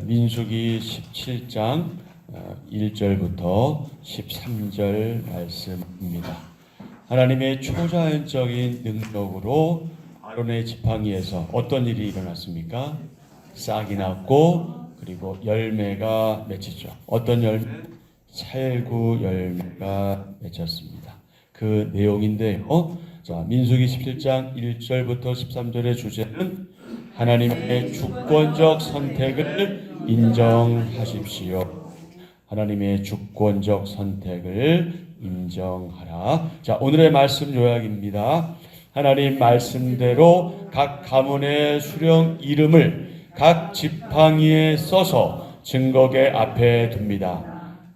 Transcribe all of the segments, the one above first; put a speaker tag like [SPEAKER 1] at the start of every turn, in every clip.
[SPEAKER 1] 민수기 17장 1절부터 13절 말씀입니다. 하나님의 초자연적인 능력으로 아론의 지팡이에서 어떤 일이 일어났습니까? 싹이 났고 그리고 열매가 맺히죠. 어떤 열매? 살구 열매가 맺혔습니다. 그 내용인데요. 자, 민수기 17장 1절부터 13절의 주제는 하나님의 주권적 선택을 인정하십시오. 하나님의 주권적 선택을 인정하라. 자, 오늘의 말씀 요약입니다. 하나님 말씀대로 각 가문의 수령 이름을 각 지팡이에 써서 증거계 앞에 둡니다.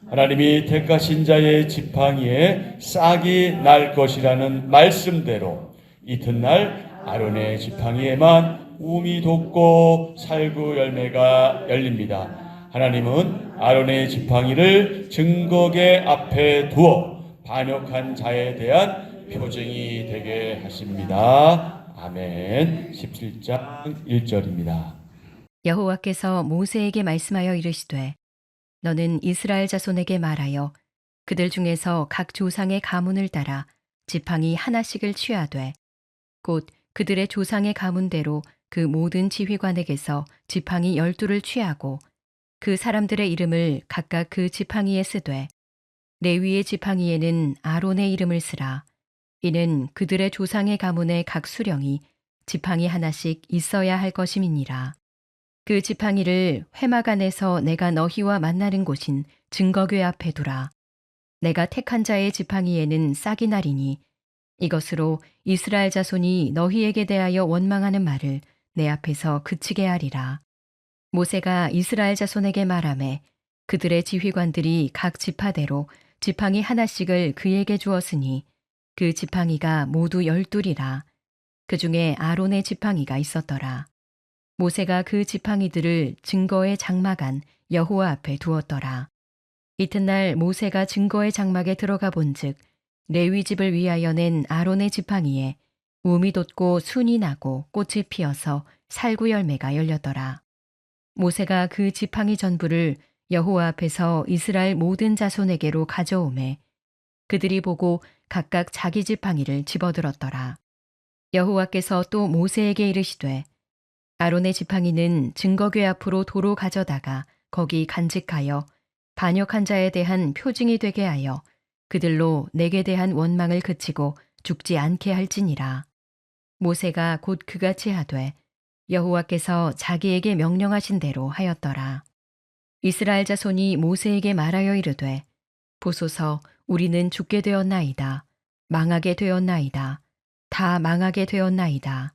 [SPEAKER 1] 하나님이 택하신 자의 지팡이에 싹이 날 것이라는 말씀대로 이튿날 아론의 지팡이에만 우미 돋고 살구 열매가 열립니다. 하나님은 아론의 지팡이를 증거계 앞에 두어 반역한 자에 대한 표징이 되게 하십니다. 아멘. 17장 1절입니다.
[SPEAKER 2] 여호와께서 모세에게 말씀하여 이르시되 너는 이스라엘 자손에게 말하여 그들 중에서 각 조상의 가문을 따라 지팡이 하나씩을 취하되 곧 그들의 조상의 가문대로 그 모든 지휘관에게서 지팡이 12를 취하고 그 사람들의 이름을 각각 그 지팡이에 쓰되 레위의 지팡이에는 아론의 이름을 쓰라. 이는 그들의 조상의 가문의 각 수령이 지팡이 하나씩 있어야 할 것임이니라. 그 지팡이를 회막 안에서 내가 너희와 만나는 곳인 증거궤 앞에 두라. 내가 택한 자의 지팡이에는 싹이 나리니 이것으로 이스라엘 자손이 너희에게 대하여 원망하는 말을 내 앞에서 그치게 하리라. 모세가 이스라엘 자손에게 말하매 그들의 지휘관들이 각 지파대로 지팡이 하나씩을 그에게 주었으니 그 지팡이가 모두 12이라. 그 중에 아론의 지팡이가 있었더라. 모세가 그 지팡이들을 증거의 장막 안 여호와 앞에 두었더라. 이튿날 모세가 증거의 장막에 들어가 본즉 레위 집을 위하여 낸 아론의 지팡이에 우미 돋고 순이 나고 꽃이 피어서 살구 열매가 열렸더라. 모세가 그 지팡이 전부를 여호와 앞에서 이스라엘 모든 자손에게로 가져오매 그들이 보고 각각 자기 지팡이를 집어들었더라. 여호와께서 또 모세에게 이르시되 아론의 지팡이는 증거궤 앞으로 도로 가져다가 거기 간직하여 반역한 자에 대한 표징이 되게 하여 그들로 내게 대한 원망을 그치고 죽지 않게 할지니라. 모세가 곧 그같이 하되 여호와께서 자기에게 명령하신 대로 하였더라. 이스라엘 자손이 모세에게 말하여 이르되 보소서 우리는 죽게 되었나이다. 망하게 되었나이다. 다 망하게 되었나이다.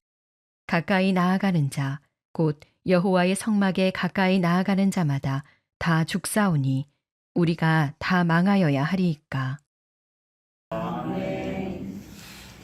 [SPEAKER 2] 가까이 나아가는 자, 곧 여호와의 성막에 가까이 나아가는 자마다 다 죽사오니 우리가 다 망하여야 하리이까.
[SPEAKER 1] 아멘.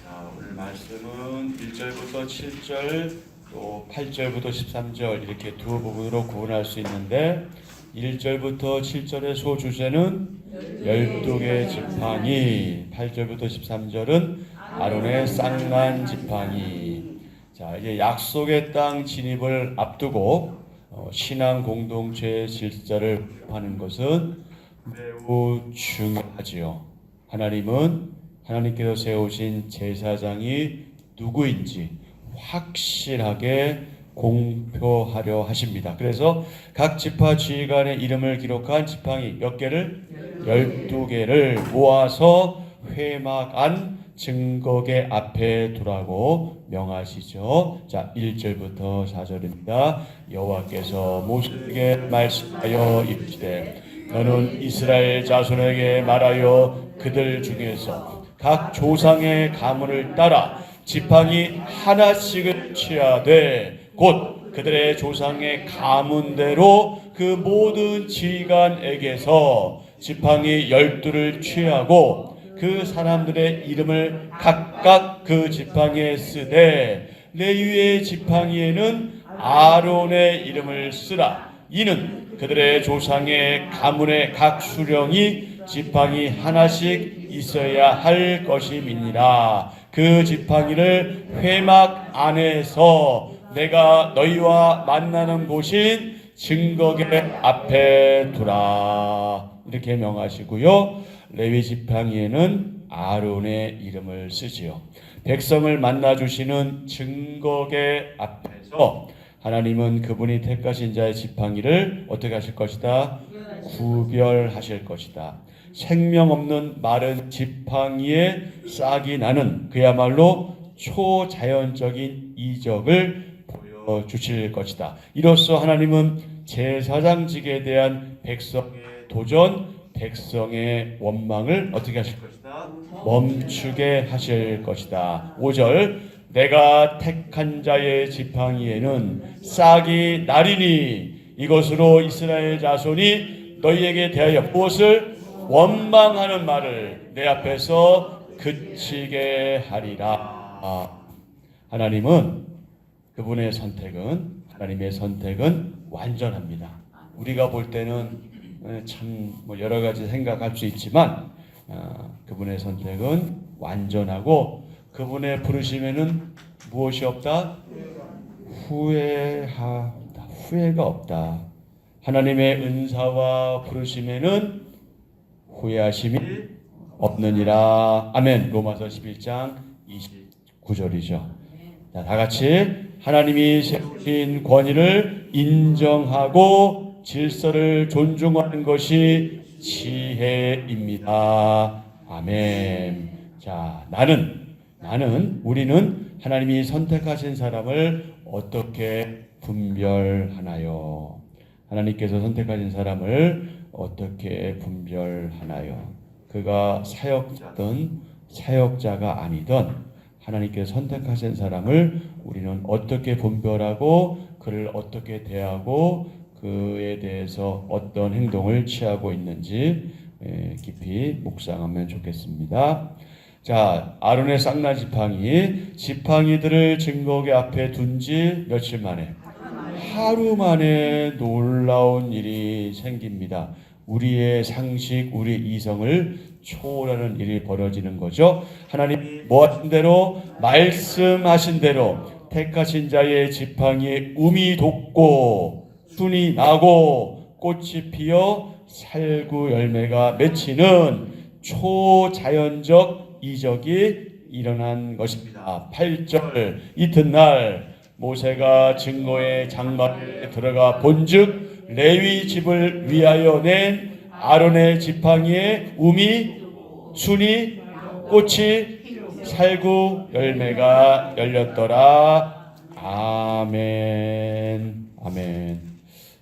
[SPEAKER 1] 자, 오늘 말씀은 1절부터 7절 또 8절부터 13절 이렇게 두 부분으로 구분할 수 있는데 1절부터 7절의 소주제는 12개 지팡이, 8절부터 13절은 아론의 쌍난 지팡이. 자, 이제 약속의 땅 진입을 앞두고 신앙 공동체의 질서를 하는 것은 매우 중요하지요. 하나님께서 세우신 제사장이 누구인지 확실하게 공표하려 하십니다. 그래서 각 지파 지휘관의 이름을 기록한 지팡이 몇 개를? 12개를 모아서 회막 안 증거궤 앞에 두라고 명하시죠. 자, 1절부터 4절입니다. 여호와께서 모세에게 말씀하여 이르시되 너는 이스라엘 자손에게 말하여 그들 중에서 각 조상의 가문을 따라 지팡이 하나씩을 취하되 곧 그들의 조상의 가문대로 그 모든 지휘관에게서 지팡이 12를 취하고 그 사람들의 이름을 각각 그 지팡이에 쓰되 레위의 지팡이에는 아론의 이름을 쓰라. 이는 그들의 조상의 가문의 각 수령이 지팡이 하나씩 있어야 할 것임이니라. 그 지팡이를 회막 안에서 내가 너희와 만나는 곳인 증거계 앞에 두라 이렇게 명하시고요. 레위 지팡이에는 아론의 이름을 쓰지요. 백성을 만나 주시는 증거계 앞에서 하나님은 그분이 택하신 자의 지팡이를 어떻게 하실 것이다? 구별하실 것이다. 생명 없는 마른 지팡이에 싹이 나는 그야말로 초자연적인 이적을 보여주실 것이다. 이로써 하나님은 제사장직에 대한 백성의 도전, 백성의 원망을 어떻게 하실 것이다? 멈추게 하실 것이다. 5절 내가 택한 자의 지팡이에는 싹이 나리니 이것으로 이스라엘 자손이 너희에게 대하여 무엇을 원망하는 말을 내 앞에서 그치게 하리라. 하나님은 그분의 선택은 하나님의 선택은 완전합니다. 우리가 볼 때는 참 여러 가지 생각할 수 있지만 그분의 선택은 완전하고 그분의 부르심에는 무엇이 없다? 후회가 없다. 하나님의 은사와 부르심에는 후회하심이 없느니라. 아멘. 로마서 11장 29절이죠. 자, 다 같이 하나님이 세우신 권위를 인정하고 질서를 존중하는 것이 지혜입니다. 아멘. 자, 우리는 하나님이 선택하신 사람을 어떻게 분별하나요? 하나님께서 선택하신 사람을 어떻게 분별하나요? 그가 사역자든 사역자가 아니든 하나님께서 선택하신 사람을 우리는 어떻게 분별하고 그를 어떻게 대하고 그에 대해서 어떤 행동을 취하고 있는지 깊이 묵상하면 좋겠습니다. 자, 아론의 쌍나 지팡이들을 증거계 앞에 둔 지 며칠 만에? 하루 만에 놀라운 일이 생깁니다. 우리의 상식, 우리 이성을 초월하는 일이 벌어지는 거죠. 하나님이 뭐 하신 대로, 말씀하신 대로 택하신 자의 지팡이에 um이 돋고 순이 나고 꽃이 피어 살구 열매가 맺히는 초자연적 이적이 일어난 것입니다. 8절 이튿날 모세가 증거의 장막에 들어가 본즉 레위 집을 위하여 낸 아론의 지팡이에 um이 순이 꽃이 살구 열매가 열렸더라. 아멘. 아멘.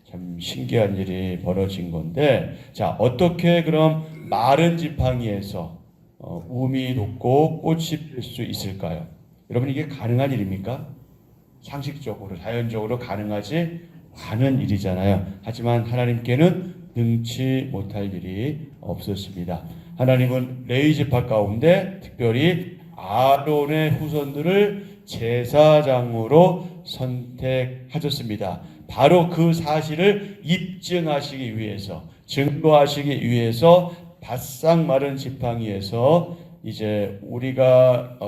[SPEAKER 1] 참 신기한 일이 벌어진 건데, 자, 어떻게 그럼 마른 지팡이에서 um이 돋고 꽃이 필 수 있을까요? 여러분, 이게 가능한 일입니까? 상식적으로 자연적으로 가능하지 않은 일이잖아요. 하지만 하나님께는 능치 못할 일이 없었습니다. 하나님은 레위 지파 가운데 특별히 아론의 후손들을 제사장으로 선택하셨습니다. 바로 그 사실을 입증하시기 위해서, 증거하시기 위해서 바싹 마른 지팡이에서 이제 우리가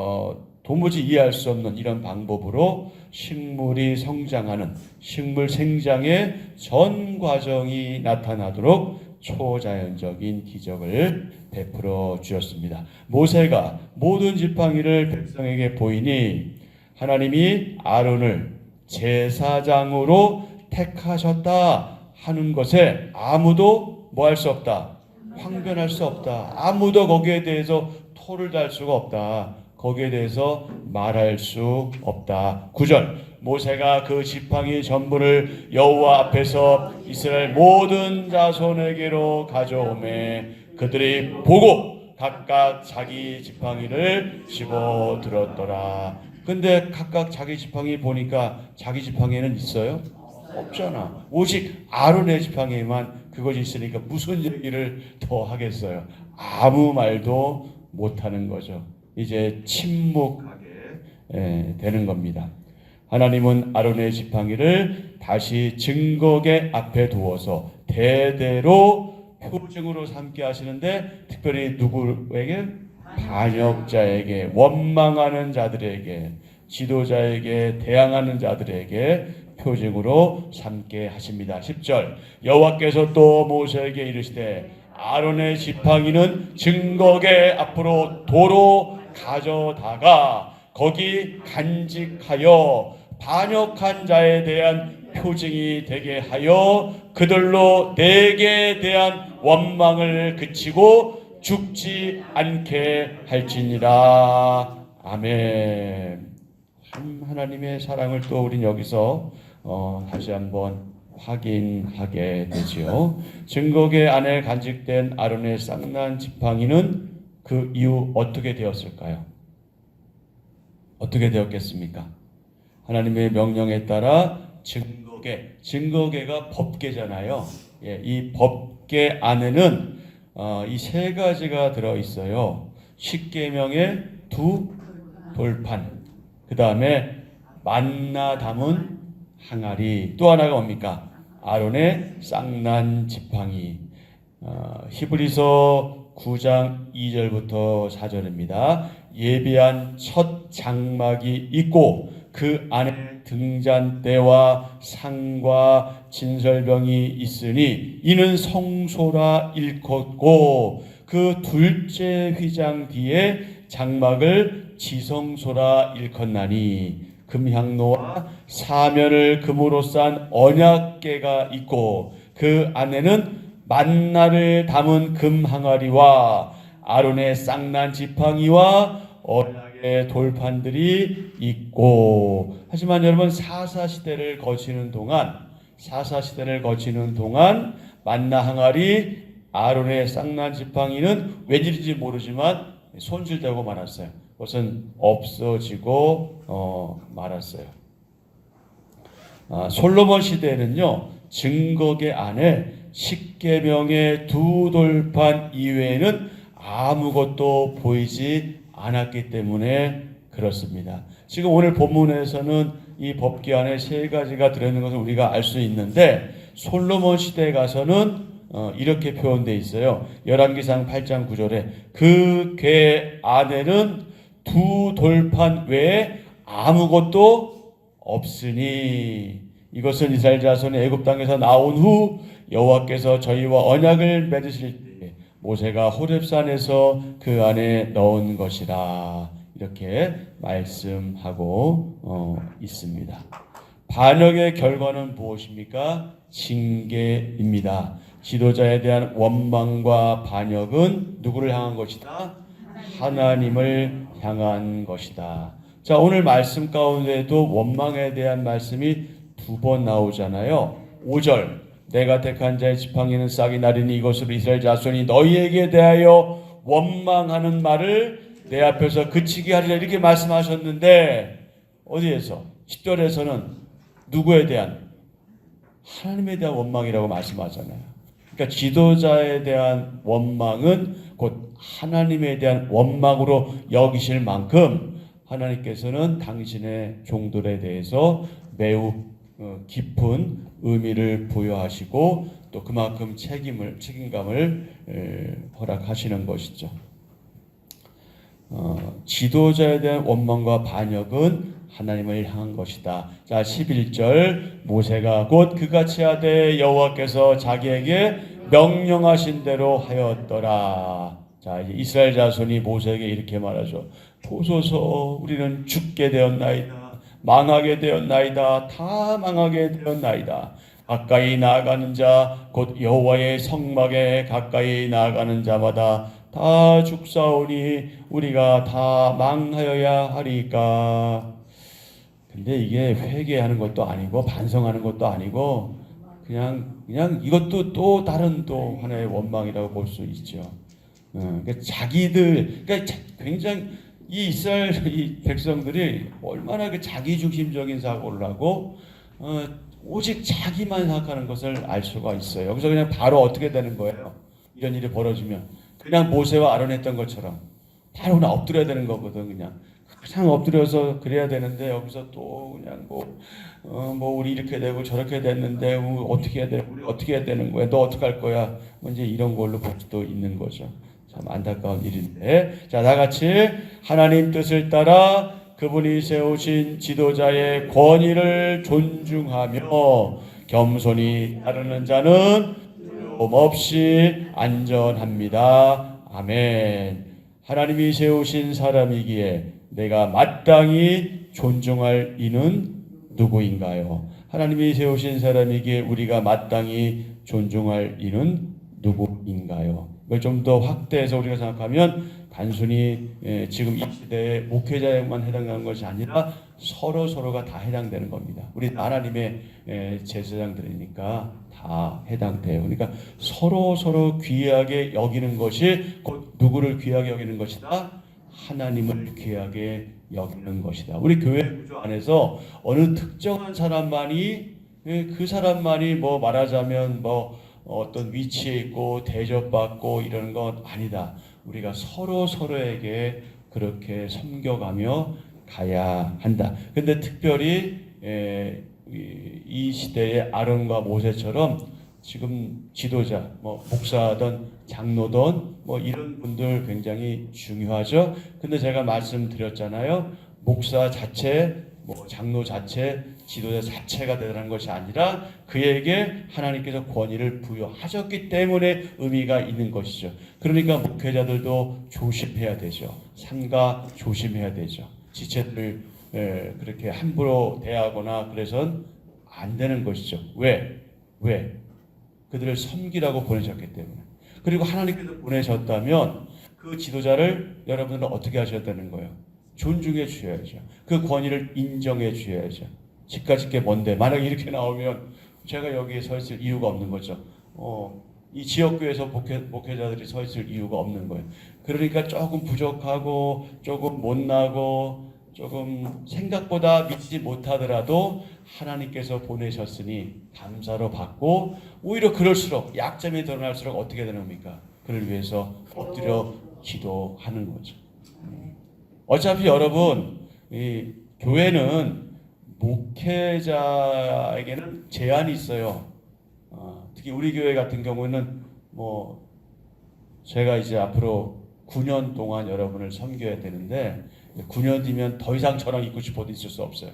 [SPEAKER 1] 도무지 이해할 수 없는 이런 방법으로 식물이 성장하는 식물 생장의 전 과정이 나타나도록 초자연적인 기적을 베풀어 주었습니다. 모세가 모든 지팡이를 백성에게 보이니 하나님이 아론을 제사장으로 택하셨다 하는 것에 아무도 뭐 할 수 없다. 황변할 수 없다. 아무도 거기에 대해서 토를 달 수가 없다. 거기에 대해서 말할 수 없다. 9절 모세가 그 지팡이 전부를 여호와 앞에서 이스라엘 모든 자손에게로 가져오매 그들이 보고 각각 자기 지팡이를 집어 들었더라. 근데 각각 자기 지팡이 보니까 자기 지팡이는 있어요? 없잖아. 오직 아론의 지팡이만 그것이 있으니까 무슨 얘기를 더 하겠어요? 아무 말도 못하는 거죠. 이제 침묵하게 되는 겁니다. 하나님은 아론의 지팡이를 다시 증거계 앞에 두어서 대대로 표징으로 삼게 하시는데 특별히 누구에게? 반역자에게, 원망하는 자들에게, 지도자에게, 대항하는 자들에게 표징으로 삼게 하십니다. 10절 여호와께서 또 모세에게 이르시되 아론의 지팡이는 증거궤 앞으로 도로 가져다가 거기 간직하여 반역한 자에 대한 표징이 되게 하여 그들로 내게 대한 원망을 그치고 죽지 않게 할지니라. 아멘. 참 하나님의 사랑을 또 우린 여기서 다시 한번 확인하게 되지요. 증거궤 안에 간직된 아론의 쌍난 지팡이는 그 이후 어떻게 되었을까요? 어떻게 되었겠습니까? 하나님의 명령에 따라 증거궤가 법궤잖아요. 예, 이 법궤 안에는 이 세 가지가 들어 있어요. 십계명의 두 돌판, 그 다음에 만나 담은 항아리, 또 하나가 뭡니까? 아론의 쌍난 지팡이. 히브리서 9장 2절부터 4절입니다. 예비한 첫 장막이 있고 그 안에 등잔대와 상과 진설병이 있으니 이는 성소라 일컫고 그 둘째 휘장 뒤에 장막을 지성소라 일컫나니 금향로와 사면을 금으로 싼 언약궤가 있고 그 안에는 만나를 담은 금 항아리와 아론의 쌍난 지팡이와 언약의 돌판들이 있고. 하지만 여러분 사사시대를 거치는 동안 만나 항아리, 아론의 쌍난 지팡이는 웬일인지 모르지만 손실되고 말았어요. 그것은 없어지고 말았어요. 솔로몬 시대에는요, 증거궤 안에 십계명의 두 돌판 이외에는 아무것도 보이지 않았기 때문에 그렇습니다. 지금 오늘 본문에서는 이 법궤 안에 세 가지가 들어있는 것을 우리가 알 수 있는데 솔로몬 시대에 가서는 이렇게 표현되어 있어요. 열왕기상 8장 9절에 그 궤 안에는 두 돌판 외에 아무것도 없으니 이것은 이스라엘 자손이 애굽 땅에서 나온 후 여호와께서 저희와 언약을 맺으실 때 모세가 호렙산에서 그 안에 넣은 것이라 이렇게 말씀하고 있습니다. 반역의 결과는 무엇입니까? 징계입니다. 지도자에 대한 원망과 반역은 누구를 향한 것이다? 하나님을 향한 것이다. 자, 오늘 말씀 가운데도 원망에 대한 말씀이 두 번 나오잖아요. 5절 내가 택한 자의 지팡이는 싹이 나리니 이것으로 이스라엘 자손이 너희에게 대하여 원망하는 말을 내 앞에서 그치게 하리라 이렇게 말씀하셨는데 어디에서? 10절에서는 누구에 대한? 하나님에 대한 원망이라고 말씀하잖아요. 그러니까 지도자에 대한 원망은 곧 하나님에 대한 원망으로 여기실 만큼 하나님께서는 당신의 종들에 대해서 매우 깊은 의미를 부여하시고 또 그만큼 책임감을 허락하시는 것이죠. 지도자에 대한 원망과 반역은 하나님을 향한 것이다. 자, 11절 모세가 곧 그같이 하되 여호와께서 자기에게 명령하신 대로 하였더라. 자, 이제 이스라엘 자손이 모세에게 이렇게 말하죠. 보소서 우리는 죽게 되었나이다. 망하게 되었나이다. 다 망하게 되었나이다. 가까이 나아가는 자 곧 여호와의 성막에 가까이 나아가는 자마다 다 죽사오니 우리가 다 망하여야 하리까. 근데 이게 회개하는 것도 아니고 반성하는 것도 아니고 그냥 이것도 또 다른 또 하나의 원망이라고 볼 수 있죠. 그러니까 그러니까 굉장히 이 이스라엘 이 백성들이 얼마나 그 자기 중심적인 사고를 하고 오직 자기만 생각하는 것을 알 수가 있어요. 여기서 그냥 바로 어떻게 되는 거예요? 이런 일이 벌어지면 그냥 모세와 아론 했던 것처럼 바로 그냥 엎드려야 되는 거거든. 그냥 엎드려서 그래야 되는데 여기서 또 그냥 뭐 우리 이렇게 되고 저렇게 됐는데 어떻게 해야 돼? 우리 어떻게 해야 되는 거야? 너 어떻게 할 거야? 뭐 이제 이런 걸로 볼 수도 있는 거죠. 참 안타까운 일인데. 자, 다 같이 하나님 뜻을 따라 그분이 세우신 지도자의 권위를 존중하며 겸손히 따르는 자는 두려움 없이 안전합니다. 아멘. 하나님이 세우신 사람이기에 내가 마땅히 존중할 이는 누구인가요? 하나님이 세우신 사람이기에 우리가 마땅히 존중할 이는 누구인가요? 이걸 좀 더 확대해서 우리가 생각하면 단순히 지금 이 시대의 목회자에만 해당하는 것이 아니라 서로가 다 해당되는 겁니다. 우리 하나님의 제사장들이니까 다 해당돼요. 그러니까 서로 귀하게 여기는 것이 곧 누구를 귀하게 여기는 것이다? 하나님을 귀하게 여기는 것이다. 우리 교회 구조 안에서 어느 특정한 사람만이 그 사람만이 뭐 말하자면 뭐 어떤 위치에 있고 대접받고 이런 건 아니다. 우리가 서로에게 그렇게 섬겨가며 가야 한다. 근데 특별히 이 시대의 아론과 모세처럼 지금 지도자, 뭐 목사든 장로든 뭐 이런 분들 굉장히 중요하죠. 근데 제가 말씀드렸잖아요. 목사 자체, 뭐 장로 자체, 지도자 자체가 대단한 것이 아니라 그에게 하나님께서 권위를 부여하셨기 때문에 의미가 있는 것이죠. 그러니까 목회자들도 조심해야 되죠. 삼가 조심해야 되죠. 지체들을 그렇게 함부로 대하거나 그래서는 안 되는 것이죠. 왜? 그들을 섬기라고 보내셨기 때문에. 그리고 하나님께서 보내셨다면 그 지도자를 여러분들은 어떻게 하셔야 되는 거예요? 존중해 주셔야죠. 그 권위를 인정해 주셔야죠. 집까짓 게 뭔데? 만약에 이렇게 나오면 제가 여기에 서 있을 이유가 없는 거죠. 이 지역교회에서 목회자들이 서 있을 이유가 없는 거예요. 그러니까 조금 부족하고 조금 못나고 조금 생각보다 믿지 못하더라도 하나님께서 보내셨으니 감사로 받고 오히려 그럴수록 약점이 드러날수록 어떻게 되는 겁니까? 그를 위해서 엎드려 기도하는 거죠. 어차피 여러분 이 교회는 목회자에게는 제한이 있어요. 특히 우리 교회 같은 경우는 뭐 제가 이제 앞으로 9년 동안 여러분을 섬겨야 되는데 9년 뒤면 더 이상 저랑 있고 싶어도 있을 수 없어요.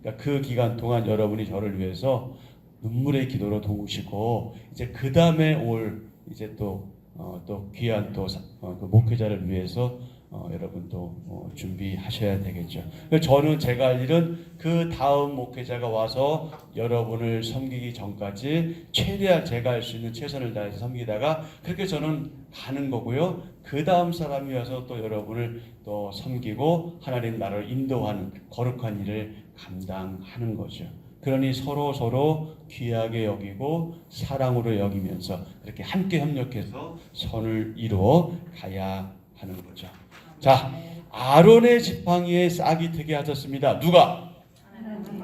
[SPEAKER 1] 그러니까 그 기간 동안 여러분이 저를 위해서 눈물의 기도로 도우시고 이제 그 다음에 올 이제 또 귀한 그 목회자를 위해서 여러분도 준비하셔야 되겠죠. 저는 제가 할 일은 그 다음 목회자가 와서 여러분을 섬기기 전까지 최대한 제가 할 수 있는 최선을 다해서 섬기다가 그렇게 저는 가는 거고요. 그 다음 사람이 와서 또 여러분을 또 섬기고 하나님 나라를 인도하는 거룩한 일을 감당하는 거죠. 그러니 서로 귀하게 여기고 사랑으로 여기면서 그렇게 함께 협력해서 선을 이루어 가야 하는 거죠. 자, 아론의 지팡이에 싹이 트게 하셨습니다. 누가?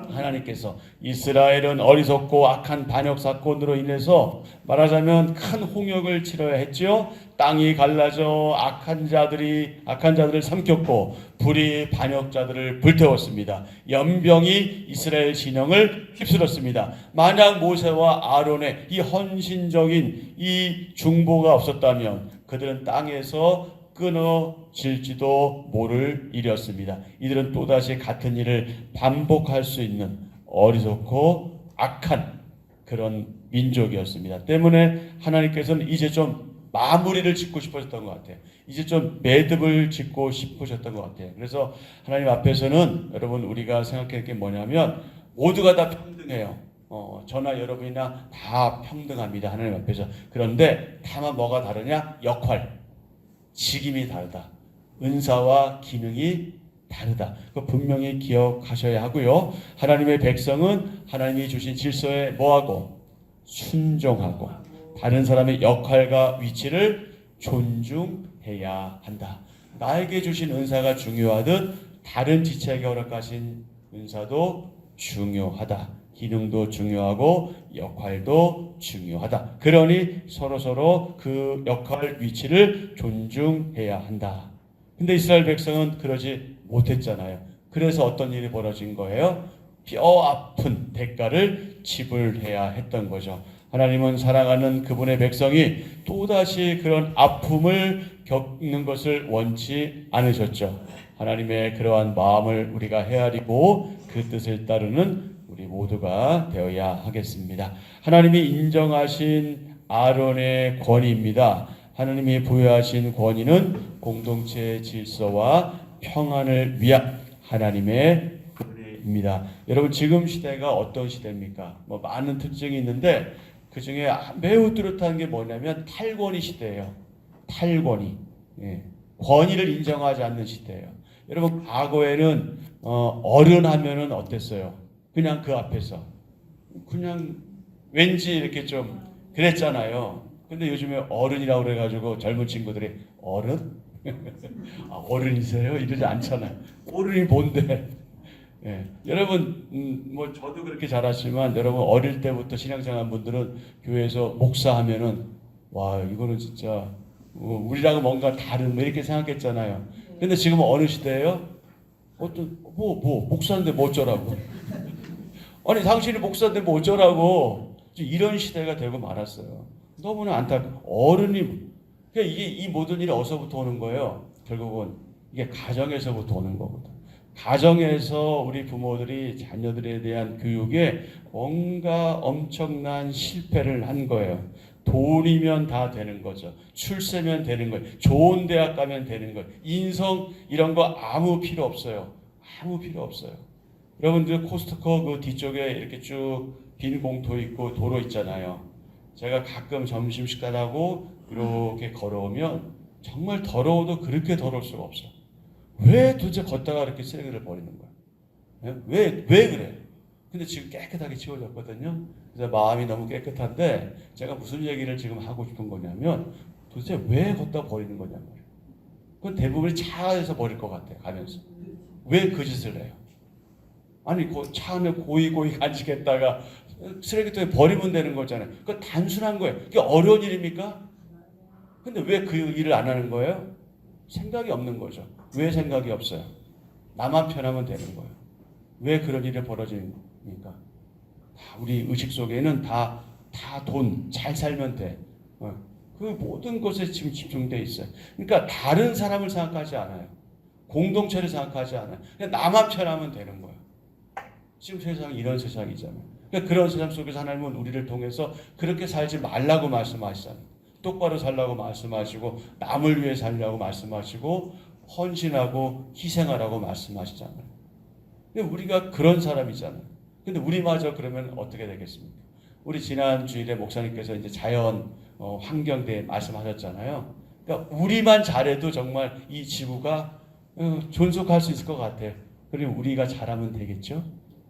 [SPEAKER 1] 하나님께서. 이스라엘은 어리석고 악한 반역 사건으로 인해서 말하자면 큰 홍역을 치러야 했죠. 땅이 갈라져 악한 자들을 삼켰고 불이 반역자들을 불태웠습니다. 연병이 이스라엘 진영을 휩쓸었습니다. 만약 모세와 아론의 이 헌신적인 이 중보가 없었다면 그들은 땅에서 끊어질지도 모를 일이었습니다. 이들은 또다시 같은 일을 반복할 수 있는 어리석고 악한 그런 민족이었습니다. 때문에 하나님께서는 이제 좀 마무리를 짓고 싶으셨던 것 같아요. 이제 좀 매듭을 짓고 싶으셨던 것 같아요. 그래서 하나님 앞에서는 여러분 우리가 생각할 게 뭐냐면 모두가 다 평등해요. 저나 여러분이나 다 평등합니다. 하나님 앞에서. 그런데 다만 뭐가 다르냐? 역할. 직임이 다르다. 은사와 기능이 다르다. 그 분명히 기억하셔야 하고요. 하나님의 백성은 하나님이 주신 질서에 뭐하고? 순종하고 다른 사람의 역할과 위치를 존중해야 한다. 나에게 주신 은사가 중요하듯 다른 지체에게 허락하신 은사도 중요하다. 기능도 중요하고 역할도 중요하다. 그러니 서로 그 역할 위치를 존중해야 한다. 근데 이스라엘 백성은 그러지 못했잖아요. 그래서 어떤 일이 벌어진 거예요? 뼈 아픈 대가를 지불해야 했던 거죠. 하나님은 사랑하는 그분의 백성이 또다시 그런 아픔을 겪는 것을 원치 않으셨죠. 하나님의 그러한 마음을 우리가 헤아리고 그 뜻을 따르는 우리 모두가 되어야 하겠습니다. 하나님이 인정하신 아론의 권위입니다. 하나님이 부여하신 권위는 공동체의 질서와 평안을 위한 하나님의 은혜입니다. 여러분, 지금 시대가 어떤 시대입니까? 많은 특징이 있는데 그 중에 매우 뚜렷한 게 뭐냐면 탈권위 시대예요. 탈권위. 예. 권위를 인정하지 않는 시대예요. 여러분, 과거에는 어른 하면은 어땠어요? 그냥 그 앞에서 그냥 왠지 이렇게 좀 그랬잖아요. 근데 요즘에 어른이라고 그래가지고 젊은 친구들이 어른? 아, 어른이세요? 이러지 않잖아요. 어른이 뭔데? 예. 여러분, 뭐 저도 그렇게 자랐지만 여러분 어릴 때부터 신앙생활 분들은 교회에서 목사하면은 와, 이거는 진짜 우리랑은 뭔가 다른 뭐 이렇게 생각했잖아요. 근데 지금 어느 시대예요? 어떤 목사인데 뭐 어쩌라고? 아니, 당신이 목사인데 뭐 어쩌라고? 이런 시대가 되고 말았어요. 너무나 안타깝고 어른이 그러니까 이게 이 모든 일이 어디서부터 오는 거예요? 결국은 이게 가정에서부터 오는 거거든. 가정에서 우리 부모들이 자녀들에 대한 교육에 뭔가 엄청난 실패를 한 거예요. 돈이면 다 되는 거죠. 출세면 되는 거예요. 좋은 대학 가면 되는 거예요. 인성 이런 거 아무 필요 없어요. 아무 필요 없어요. 여러분들 코스트코 그 뒤쪽에 이렇게 쭉 빈 공터 있고 도로 있잖아요. 제가 가끔 점심 식사하고 이렇게 걸어오면 정말 더러워도 그렇게 더러울 수가 없어. 왜 도대체 걷다가 이렇게 쓰레기를 버리는 거야? 왜 그래? 근데 지금 깨끗하게 치워졌거든요. 그래서 마음이 너무 깨끗한데 제가 무슨 얘기를 지금 하고 싶은 거냐면 도대체 왜 걷다 버리는 거냐면 그건 대부분이 차 안에서 버릴 것 같아요. 가면서. 왜 그 짓을 해요? 아니 차 안에 고이 간직했다가 쓰레기통에 버리면 되는 거잖아요. 그건 단순한 거예요. 그게 어려운 일입니까? 근데 왜 그 일을 안 하는 거예요? 생각이 없는 거죠. 왜 생각이 없어요? 나만 편하면 되는 거예요. 왜 그런 일이 벌어집니까? 다 우리 의식 속에는 다 돈, 잘 살면 돼. 그 모든 것에 지금 집중되어 있어요. 그러니까 다른 사람을 생각하지 않아요. 공동체를 생각하지 않아요. 그냥 나만 편하면 되는 거예요. 지금 세상이 이런 세상이잖아요. 그러니까 그런 세상 속에서 하나님은 우리를 통해서 그렇게 살지 말라고 말씀하시잖아요. 똑바로 살라고 말씀하시고 남을 위해 살려고 말씀하시고 헌신하고 희생하라고 말씀하시잖아요. 근데 우리가 그런 사람이잖아요. 근데 우리마저 그러면 어떻게 되겠습니까? 우리 지난 주일에 목사님께서 이제 자연 환경에 대해 말씀하셨잖아요. 그러니까 우리만 잘해도 정말 이 지구가 존속할 수 있을 것 같아요. 그리고 우리가 잘하면 되겠죠.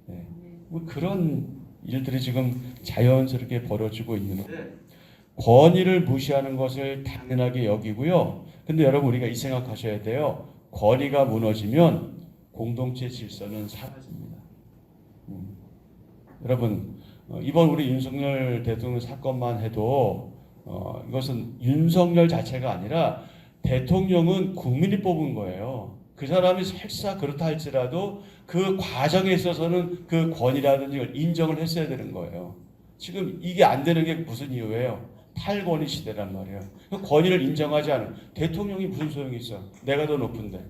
[SPEAKER 1] 네. 뭐 그런 일들이 지금 자연스럽게 벌어지고 있는데 권위를 무시하는 것을 당연하게 여기고요. 근데 여러분 우리가 이 생각하셔야 돼요. 권위가 무너지면 공동체 질서는 사라집니다. 여러분 이번 우리 윤석열 대통령 사건만 해도 이것은 윤석열 자체가 아니라 대통령은 국민이 뽑은 거예요. 그 사람이 설사 그렇다 할지라도 그 과정에 있어서는 그 권위라든지 걸 인정을 했어야 되는 거예요. 지금 이게 안 되는 게 무슨 이유예요? 탈권위 시대란 말이에요. 그 권위를 인정하지 않은 대통령이 무슨 소용이 있어? 내가 더 높은데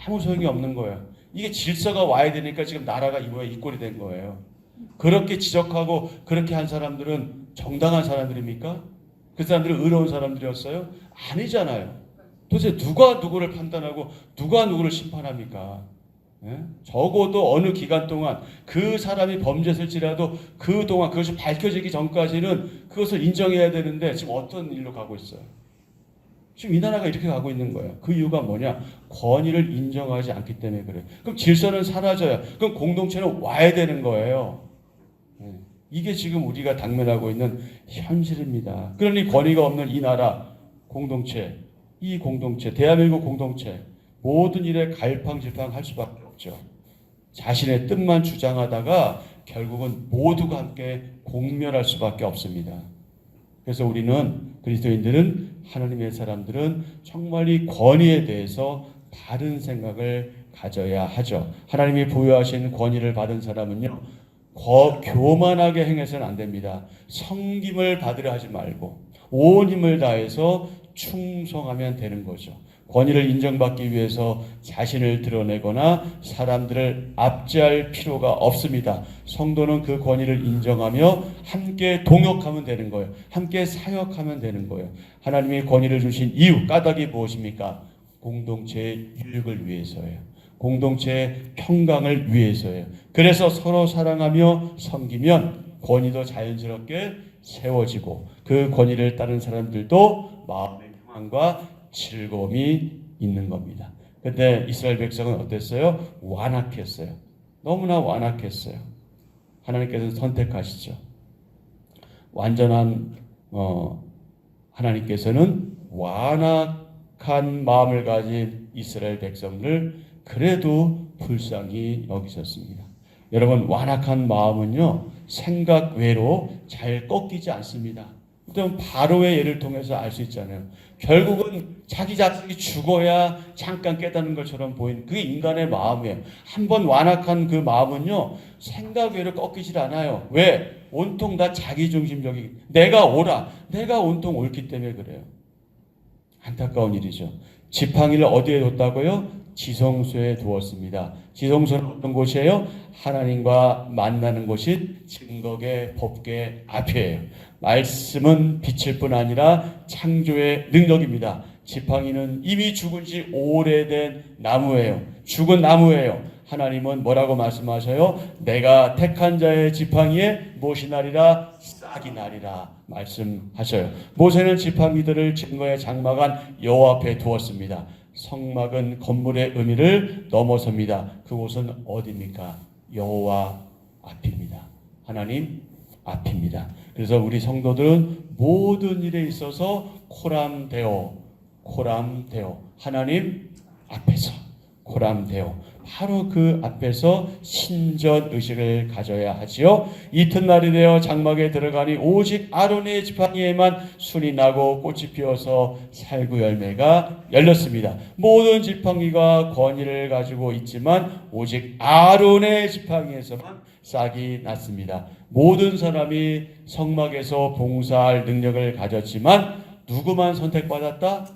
[SPEAKER 1] 아무 소용이 없는 거예요. 이게 질서가 와야 되니까 지금 나라가 이 모양 이 꼴이 된 거예요. 그렇게 지적하고 그렇게 한 사람들은 정당한 사람들입니까? 그 사람들은 의로운 사람들이었어요? 아니잖아요. 도대체 누가 누구를 판단하고 누가 누구를 심판합니까? 예? 적어도 어느 기간 동안 그 사람이 범죄했을지라도 그동안 그것이 밝혀지기 전까지는 그것을 인정해야 되는데 지금 어떤 일로 가고 있어요? 지금 이 나라가 이렇게 가고 있는 거예요. 그 이유가 뭐냐? 권위를 인정하지 않기 때문에 그래요. 그럼 질서는 사라져요. 그럼 공동체는 와야 되는 거예요. 예. 이게 지금 우리가 당면하고 있는 현실입니다. 그러니 권위가 없는 이 나라 공동체, 이 공동체, 대한민국 공동체 모든 일에 갈팡질팡할 수밖에 없죠. 자신의 뜻만 주장하다가 결국은 모두가 함께 공멸할 수밖에 없습니다. 그래서 우리는 그리스도인들은 하나님의 사람들은 정말 이 권위에 대해서 바른 생각을 가져야 하죠. 하나님이 부여하신 권위를 받은 사람은요 교만하게 행해서는 안 됩니다. 섬김을 받으려 하지 말고 온 힘을 다해서 충성하면 되는 거죠. 권위를 인정받기 위해서 자신을 드러내거나 사람들을 압제할 필요가 없습니다. 성도는 그 권위를 인정하며 함께 동역하면 되는 거예요. 함께 사역하면 되는 거예요. 하나님이 권위를 주신 이유, 까닭이 무엇입니까? 공동체의 유익을 위해서예요. 공동체의 평강을 위해서예요. 그래서 서로 사랑하며 섬기면 권위도 자연스럽게 세워지고 그 권위를 따른 사람들도 마음의 평안과 즐거움이 있는 겁니다. 근데 이스라엘 백성은 어땠어요? 완악했어요. 너무나 완악했어요. 하나님께서 선택하시죠. 완전한 하나님께서는 완악한 마음을 가진 이스라엘 백성을 그래도 불쌍히 여기셨습니다. 여러분, 완악한 마음은요 생각 외로 잘 꺾이지 않습니다. 바로의 예를 통해서 알 수 있잖아요. 결국은 자기 자식이 죽어야 잠깐 깨닫는 것처럼 보이는 그게 인간의 마음이에요. 한번 완악한 그 마음은요 생각 외로 꺾이질 않아요. 왜? 온통 다 자기중심적인 내가 옳아, 내가 온통 옳기 때문에 그래요. 안타까운 일이죠. 지팡이를 어디에 뒀다고요? 지성소에 두었습니다. 지성소는 어떤 곳이에요? 하나님과 만나는 곳인 증거계 법계 앞이에요. 말씀은 빛일 뿐 아니라 창조의 능력입니다. 지팡이는 이미 죽은 지 오래된 나무예요. 죽은 나무예요. 하나님은 뭐라고 말씀하셔요? 내가 택한 자의 지팡이에 무엇이 나리라? 싹이 나리라 말씀하셔요. 모세는 지팡이들을 증거의 장막한 여호와 앞에 두었습니다. 성막은 건물의 의미를 넘어섭니다. 그곳은 어디입니까? 여호와 앞입니다. 하나님 앞입니다. 그래서 우리 성도들은 모든 일에 있어서 코람되어 하나님 앞에서 코람되어 바로 그 앞에서 신전 의식을 가져야 하지요. 이튿날이 되어 장막에 들어가니 오직 아론의 지팡이에만 순이 나고 꽃이 피어서 살구 열매가 열렸습니다. 모든 지팡이가 권위를 가지고 있지만 오직 아론의 지팡이에서만 싹이 났습니다. 모든 사람이 성막에서 봉사할 능력을 가졌지만 누구만 선택받았다?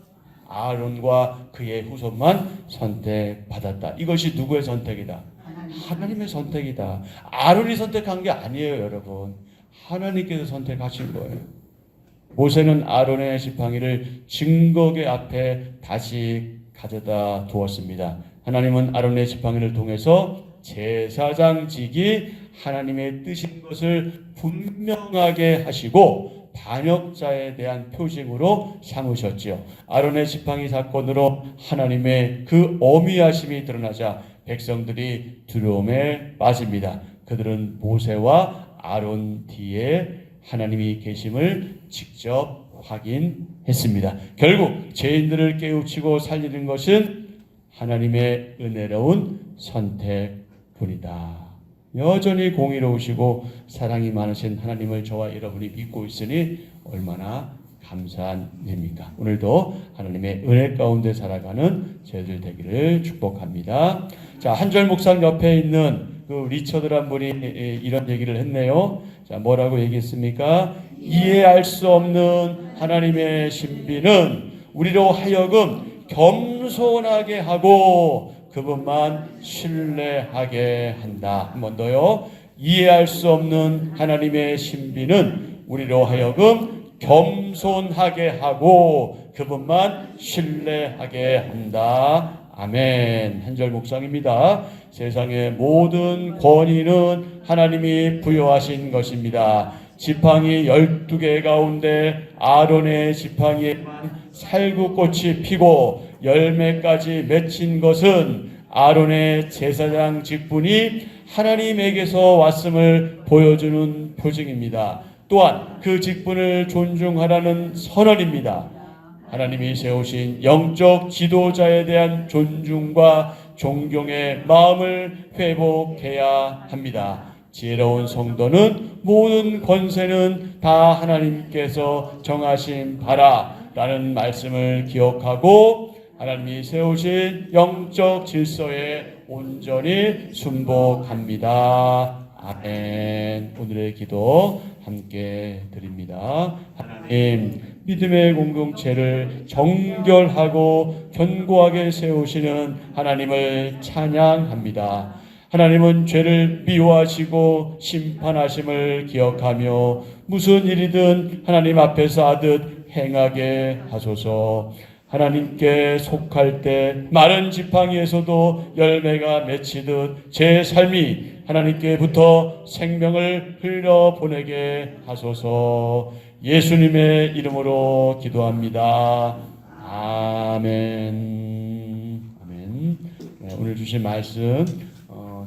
[SPEAKER 1] 아론과 그의 후손만 선택받았다. 이것이 누구의 선택이다? 하나님의 선택이다. 아론이 선택한 게 아니에요, 여러분. 하나님께서 선택하신 거예요. 모세는 아론의 지팡이를 증거계 앞에 다시 가져다 두었습니다. 하나님은 아론의 지팡이를 통해서 제사장직이 하나님의 뜻인 것을 분명하게 하시고 반역자에 대한 표징으로 삼으셨지요. 아론의 지팡이 사건으로 하나님의 그 어미하심이 드러나자 백성들이 두려움에 빠집니다. 그들은 모세와 아론 뒤에 하나님이 계심을 직접 확인했습니다. 결국 죄인들을 깨우치고 살리는 것은 하나님의 은혜로운 선택뿐이다. 여전히 공의로우시고 사랑이 많으신 하나님을 저와 여러분이 믿고 있으니 얼마나 감사한 일입니까? 오늘도 하나님의 은혜 가운데 살아가는 저희들 되기를 축복합니다. 자, 한절 묵상 옆에 있는 그 리처드란 분이 이런 얘기를 했네요. 자, 뭐라고 얘기했습니까? 이해할 수 없는 하나님의 신비는 우리로 하여금 겸손하게 하고 그분만 신뢰하게 한다. 한 번 더요. 이해할 수 없는 하나님의 신비는 우리로 하여금 겸손하게 하고 그분만 신뢰하게 한다. 아멘. 한절 묵상입니다. 세상의 모든 권위는 하나님이 부여하신 것입니다. 지팡이 12개 가운데 아론의 지팡이에만 살구꽃이 피고 열매까지 맺힌 것은 아론의 제사장 직분이 하나님에게서 왔음을 보여주는 표징입니다. 또한 그 직분을 존중하라는 선언입니다. 하나님이 세우신 영적 지도자에 대한 존중과 존경의 마음을 회복해야 합니다. 지혜로운 성도는 모든 권세는 다 하나님께서 정하신 바라라는 말씀을 기억하고 하나님이 세우신 영적 질서에 온전히 순복합니다. 아멘. 오늘의 기도 함께 드립니다. 하나님, 믿음의 공동체를 정결하고 견고하게 세우시는 하나님을 찬양합니다. 하나님은 죄를 미워하시고 심판하심을 기억하며 무슨 일이든 하나님 앞에서 하듯 행하게 하소서. 하나님께 속할 때 마른 지팡이에서도 열매가 맺히듯 제 삶이 하나님께부터 생명을 흘려보내게 하소서. 예수님의 이름으로 기도합니다. 아멘. 아멘. 네, 오늘 주신 말씀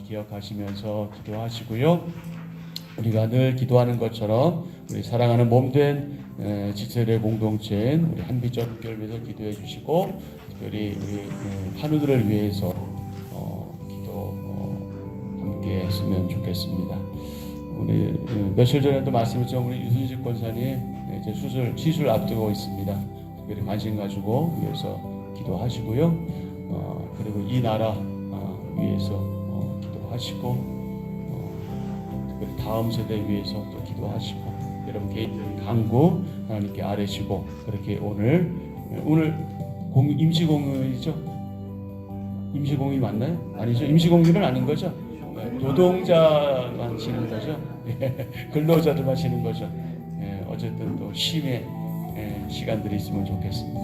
[SPEAKER 1] 기억하시면서 기도하시고요. 우리가 늘 기도하는 것처럼 우리 사랑하는 몸된 지체의 공동체인 우리 한비전 교회를 위해서 기도해 주시고, 특별히 우리 환우들을 위해서 기도 함께 했으면 좋겠습니다. 우리 며칠 전에도 말씀했지만 우리 유순식 권사님 이제 시술 앞두고 있습니다. 특별히 관심 가지고 위해서 기도하시고요. 그리고 이 나라 위해서 기도하시고, 특별히 다음 세대 위해서 또 기도하시고, 여러분 개인적인 간구 하나님께 아뢰시고, 그렇게 오늘 임시공휴일이죠? 임시공휴일 맞나요? 아니죠? 임시공휴일은 아닌 거죠? 노동자만 쉬는 거죠? 근로자들만 쉬는 거죠? 어쨌든 또 쉼의 시간들이 있으면 좋겠습니다.